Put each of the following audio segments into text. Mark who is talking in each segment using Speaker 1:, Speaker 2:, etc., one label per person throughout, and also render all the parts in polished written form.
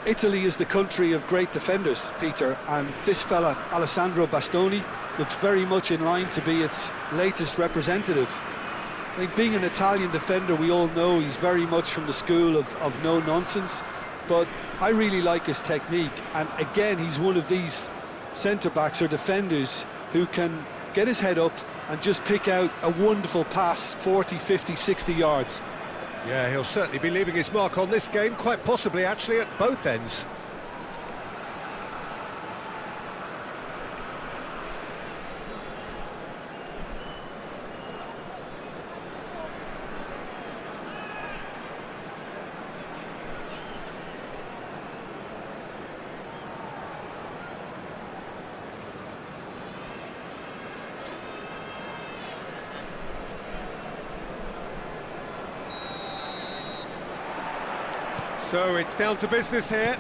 Speaker 1: Italy is the country of great defenders, Peter, and this fella, Alessandro Bastoni, looks very much in line to be its latest representative. I think being an Italian defender, we all know he's very much from the school of no-nonsense, but I really like his technique, and again, he's one of these centre-backs or defenders who can get his head up and just pick out a wonderful pass, 40, 50, 60 yards.
Speaker 2: Yeah, he'll certainly be leaving his mark on this game, quite possibly actually at both ends. So it's down to business here.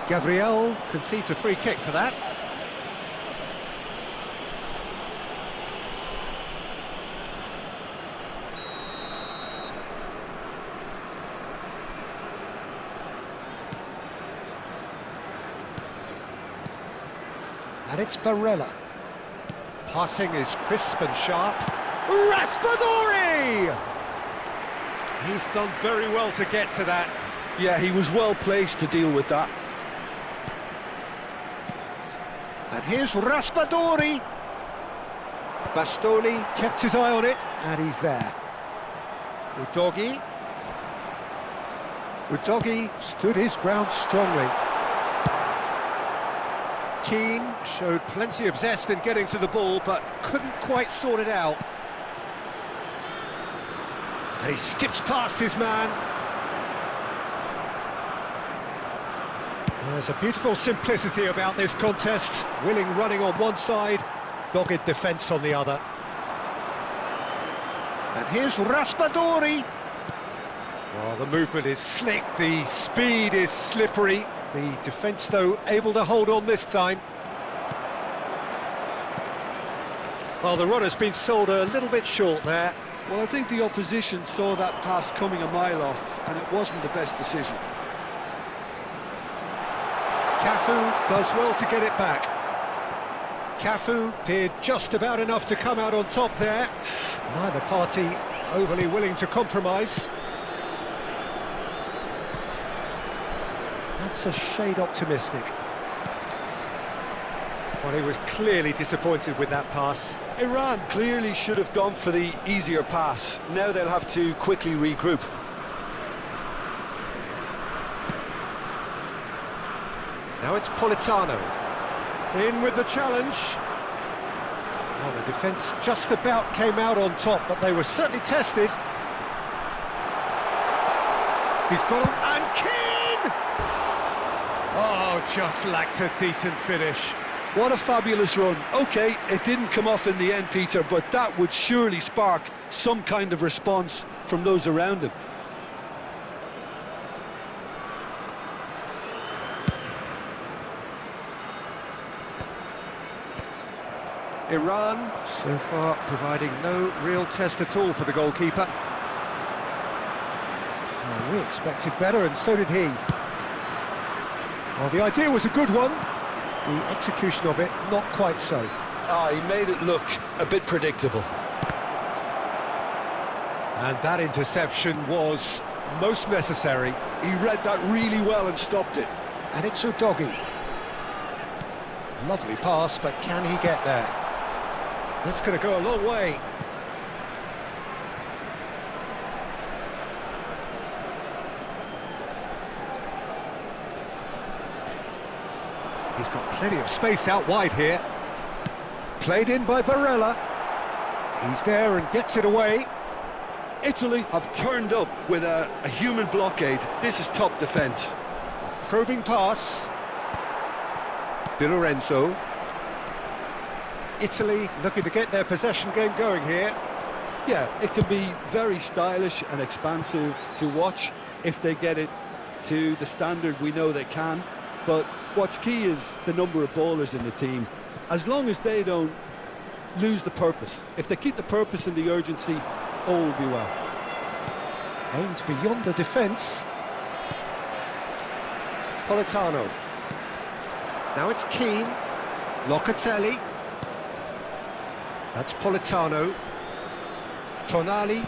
Speaker 2: Gabriel concedes a free kick for that. And it's Barella. Passing is crisp and sharp. Raspadori! He's done very well to get to that.
Speaker 1: Yeah, he was well placed to deal with that.
Speaker 2: And here's Raspadori. Bastoni kept his eye on it, and he's there. Udogi. Udogi stood his ground strongly. Keane showed plenty of zest in getting to the ball, but couldn't quite sort it out. And he skips past his man. There's a beautiful simplicity about this contest. Willing running on one side, dogged defence on the other. And here's Raspadori. Oh, the movement is slick, the speed is slippery. The defence, though, able to hold on this time. Well, the runner's been sold a little bit short there.
Speaker 1: Well, I think the opposition saw that pass coming a mile off, and it wasn't the best decision.
Speaker 2: Cafu does well to get it back. Cafu did just about enough to come out on top there. Neither party overly willing to compromise. That's a shade optimistic. Well, he was clearly disappointed with that pass.
Speaker 1: Iran clearly should have gone for the easier pass. Now they'll have to quickly regroup.
Speaker 2: Now it's Politano. In with the challenge. Well, the defence just about came out on top, but they were certainly tested. He's got him, and Keane! Oh, just lacked a decent finish.
Speaker 1: What a fabulous run. OK, it didn't come off in the end, Peter, but that would surely spark some kind of response from those around him.
Speaker 2: Iran, so far, providing no real test at all for the goalkeeper. Well, we expected better, and so did he. Well, the idea was a good one. The execution of it, not quite so.
Speaker 1: He made it look a bit predictable.
Speaker 2: And that interception was most necessary.
Speaker 1: He read that really well and stopped it.
Speaker 2: And it's Udogi. Lovely pass, but can he get there? That's going to go a long way. He's got plenty of space out wide here. Played in by Barella. He's there and gets it away.
Speaker 1: Italy have turned up with a human blockade. This is top defence.
Speaker 2: Probing pass. Di Lorenzo. Italy looking to get their possession game going here.
Speaker 1: Yeah, it can be very stylish and expansive to watch if they get it to the standard we know they can. But what's key is the number of ballers in the team. As long as they don't lose the purpose. If they keep the purpose and the urgency, all will be well.
Speaker 2: aimed beyond the defence. Politano. Now it's Keane. Locatelli. That's Politano. Tonali.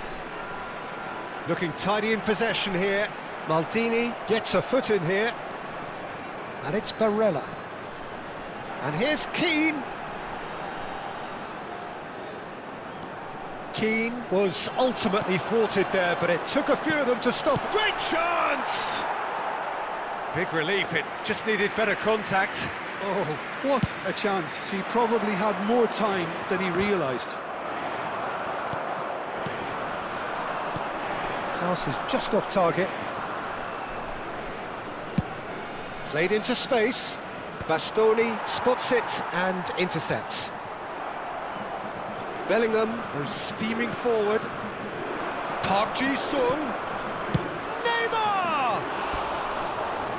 Speaker 2: Looking tidy in possession here. Maldini gets a foot in here. And it's Barella. And here's Keane. Keane was ultimately thwarted there, but it took a few of them to stop. Great chance! Big relief, it just needed better contact.
Speaker 1: Oh, what a chance. He probably had more time than he realised.
Speaker 2: Pass is just off target. Played into space. Bastoni spots it and intercepts. Bellingham goes steaming forward. Park Ji-sung. Neymar!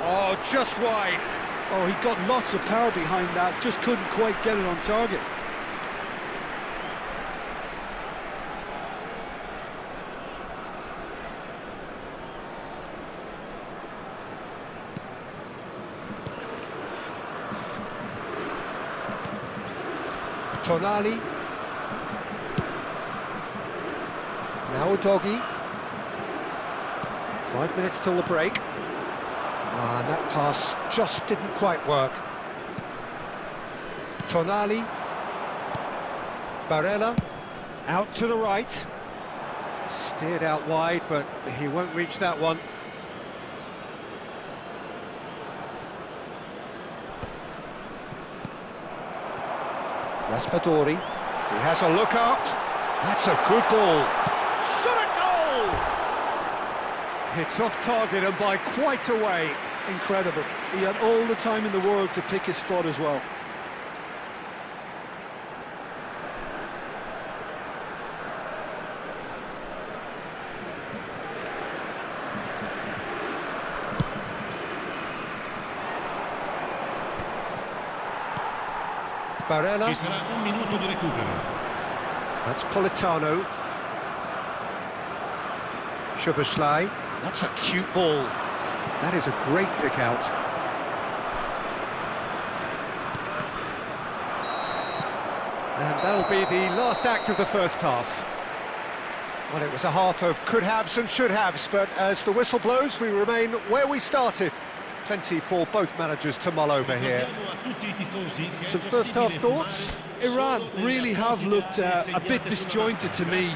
Speaker 2: Oh, just wide.
Speaker 1: Oh, he got lots of power behind that, just couldn't quite get it on target.
Speaker 2: Tonali. Now Doggy. 5 minutes till the break. And that pass just didn't quite work. Tonali. Barella. Out to the right. Steered out wide, but he won't reach that one. Raspadori. He has a look up. That's a good ball. Shot a goal! It's off target and by quite a way.
Speaker 1: Incredible. He had all the time in the world to pick his spot as well.
Speaker 2: Barella.
Speaker 3: Ci sarà un minuto di recupero.
Speaker 2: That's Politano. Szoboszlai. That's a cute ball. That is a great pick out. And that'll be the last act of the first half. Well, it was a half of could-haves and should-haves, but as the whistle blows, we remain where we started. Plenty for both managers to mull over here. Some first-half thoughts?
Speaker 1: Iran really have looked a bit disjointed to me.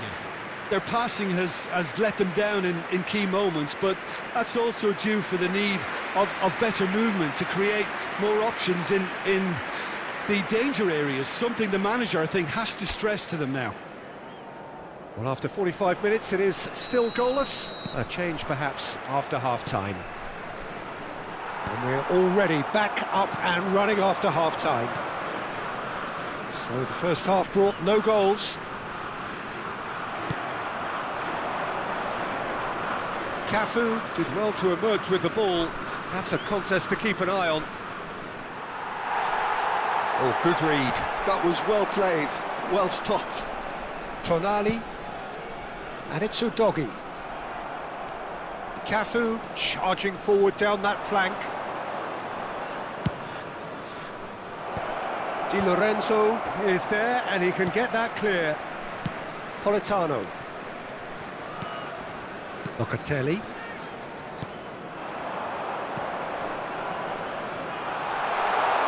Speaker 1: Their passing has let them down in key moments, but that's also due for the need of better movement to create more options in the danger areas, something the manager, I think, has to stress to them now.
Speaker 2: Well, after 45 minutes, it is still goalless. A change, perhaps, after half-time. And we're already back up and running after half-time. So the first half brought no goals. Cafu did well to emerge with the ball. That's a contest to keep an eye on. Oh, good read.
Speaker 1: That was well played, well stopped.
Speaker 2: Tonali. And it's Udogi. Cafu charging forward down that flank. Di Lorenzo is there and he can get that clear. Politano. Locatelli.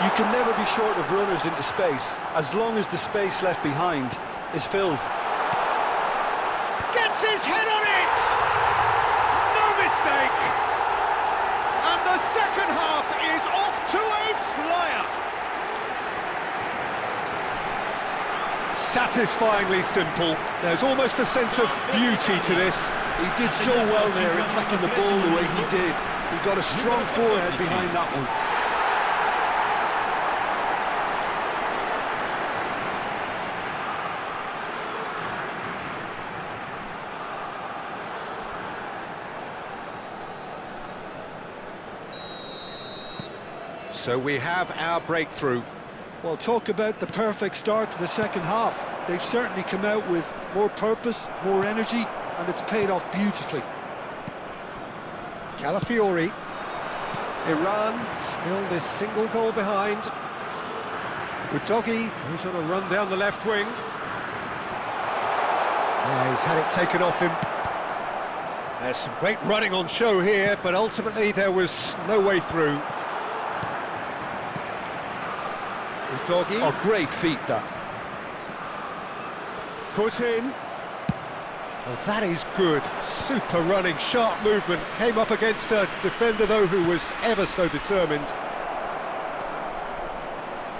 Speaker 1: You can never be short of runners into space, as long as the space left behind is filled.
Speaker 2: Gets his head on it! No mistake! And the second half is off to a flyer! Satisfyingly simple. There's almost a sense of beauty to this.
Speaker 1: He did so well there, attacking the ball the way he did. He got a strong forehead behind that one.
Speaker 2: So we have our breakthrough.
Speaker 1: Well, talk about the perfect start to the second half. They've certainly come out with more purpose, more energy, and it's paid off beautifully.
Speaker 2: Calafiori. Iran still this single goal behind. Udogi goes on a run down the left wing. He's had it taken off him. There's some great running on show here, but ultimately there was no way through. Udogi.
Speaker 1: Oh, great feet, that.
Speaker 2: Foot in. Well, that is good. Super running, sharp movement. Came up against a defender, though, who was ever so determined.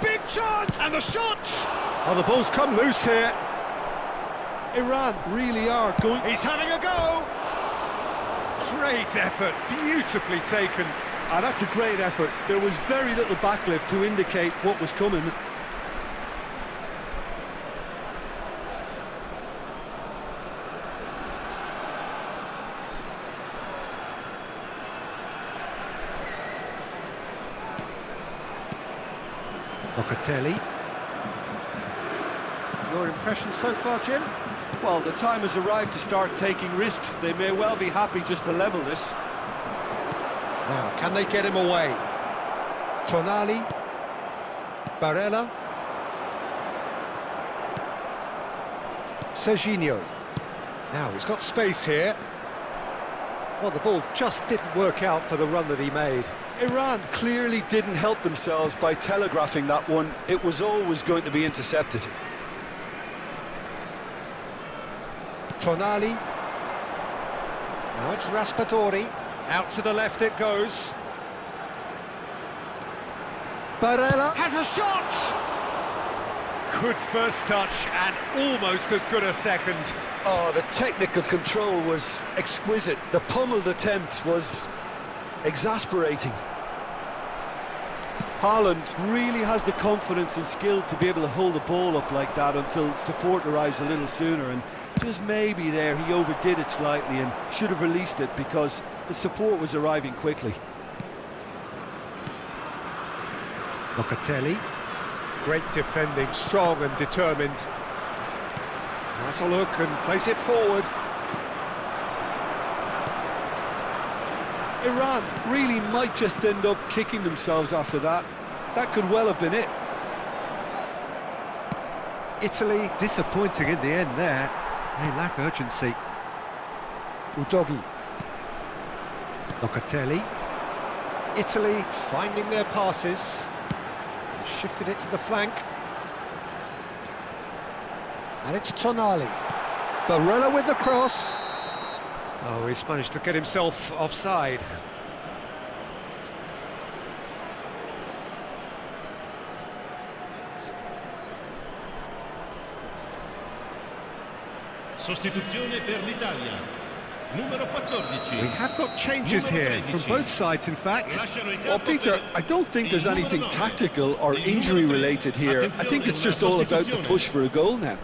Speaker 2: Big chance! And the shot! Oh, the ball's come loose here.
Speaker 1: Iran really are going...
Speaker 2: He's having a go! Great effort, beautifully taken.
Speaker 1: Ah, that's a great effort. There was very little backlift to indicate what was coming.
Speaker 2: Locatelli. Your impression so far, Jim?
Speaker 1: Well, the time has arrived to start taking risks. They may well be happy just to level this.
Speaker 2: Now, can they get him away? Tonali. Barella. Serginho. Now, he's got space here. Well, the ball just didn't work out for the run that he made.
Speaker 1: Iran clearly didn't help themselves by telegraphing that one. It was always going to be intercepted.
Speaker 2: Tonali. Now it's Raspadori. Out to the left it goes. Barella has a shot! Good first touch and almost as good a second.
Speaker 1: Oh, the technical control was exquisite. The pummeled attempt was exasperating. Haaland really has the confidence and skill to be able to hold the ball up like that until support arrives a little sooner, and just maybe there he overdid it slightly and should have released it because the support was arriving quickly.
Speaker 2: Locatelli. Great defending, strong and determined. Has a look and plays it forward.
Speaker 1: Iran really might just end up kicking themselves after that. That could well have been it.
Speaker 2: Italy disappointing in the end there. They lack urgency. Udogi. Locatelli. Italy finding their passes. Shifted it to the flank. And it's Tonali. Barella with the cross. Oh, he's managed to get himself offside.
Speaker 3: Sostituzione per l'Italia. Numero 14.
Speaker 2: We have got changes here from both sides, in fact.
Speaker 1: Well, Peter, I don't think there's anything tactical or injury related here. I think it's just all about the push for a goal now.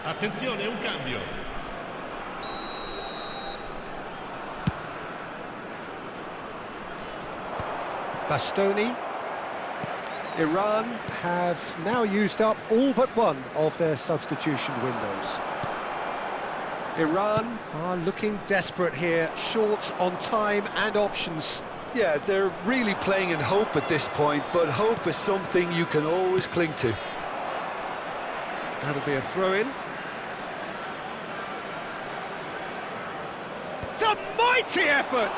Speaker 3: Attenzione, un cambio.
Speaker 2: Bastoni. Iran have now used up all but one of their substitution windows. Iran are looking desperate here, short on time and options.
Speaker 1: Yeah, they're really playing in hope at this point, but hope is something you can always cling to.
Speaker 2: That'll be a throw-in. It's a mighty effort!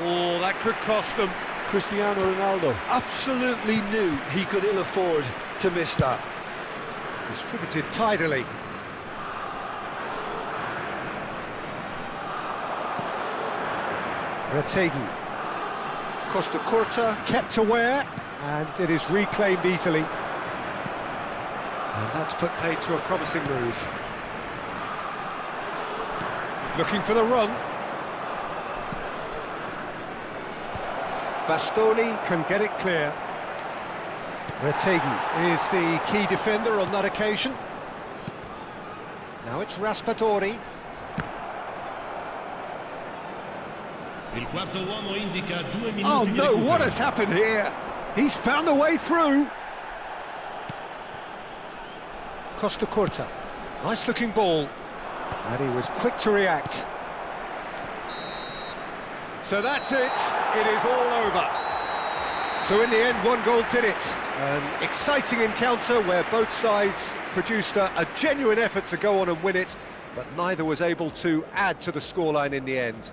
Speaker 2: Oh, that could cost them.
Speaker 1: Cristiano Ronaldo absolutely knew he could ill afford to miss that.
Speaker 2: Distributed tidily. Retegi. Costa Curta kept aware, and it is reclaimed easily. And that's put paid to a promising move. Looking for the run. Bastoni can get it clear. Retegi is the key defender on that occasion. Now it's Raspadori.
Speaker 3: Il quarto uomo indica 2 minuti
Speaker 2: Oh
Speaker 3: di
Speaker 2: no,
Speaker 3: recupero.
Speaker 2: what has happened here? He's found a way through. Costa Curta. Nice looking ball. And he was quick to react. So that's it. It is all over. So in the end, one goal did it. An exciting encounter where both sides produced a genuine effort to go on and win it, but neither was able to add to the scoreline in the end.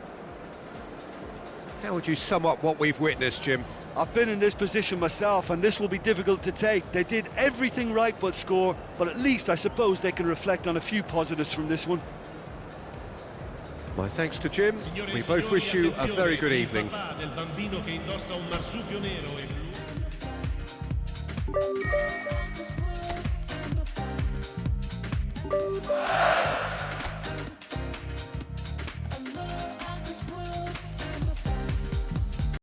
Speaker 2: How would you sum up what we've witnessed, Jim?
Speaker 1: I've been in this position myself, and this will be difficult to take. They did everything right but score, but at least I suppose they can reflect on a few positives from this one.
Speaker 2: My thanks to Jim.
Speaker 3: Signore e
Speaker 2: We both
Speaker 3: signori,
Speaker 2: wish you a
Speaker 3: attenzione,
Speaker 2: very good
Speaker 3: il
Speaker 2: evening.
Speaker 3: papà del bambino che indossa un marsupio nero e blu.